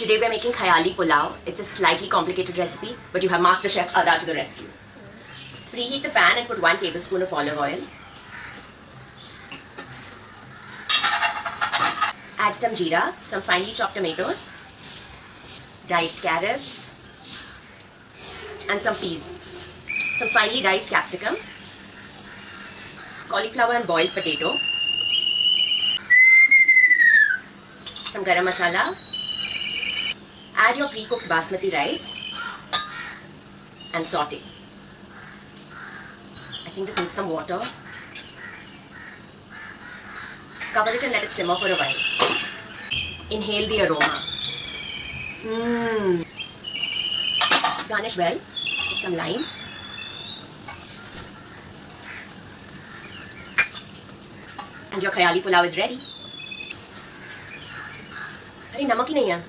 Today we're making khayali pulao. It's a slightly complicated recipe, but you have Master Chef Ada to the rescue. Preheat the pan and put 1 tablespoon of olive oil. Add some jeera, some finely chopped tomatoes, diced carrots, and some peas. Some finely diced capsicum, cauliflower and boiled potato, some garam masala. Add your pre-cooked basmati rice and saute. I think this needs some water. Cover it and let it simmer for a while. Inhale the aroma. Garnish well with some lime. And your khayali pulao is ready. अरे नमक ही नहीं है.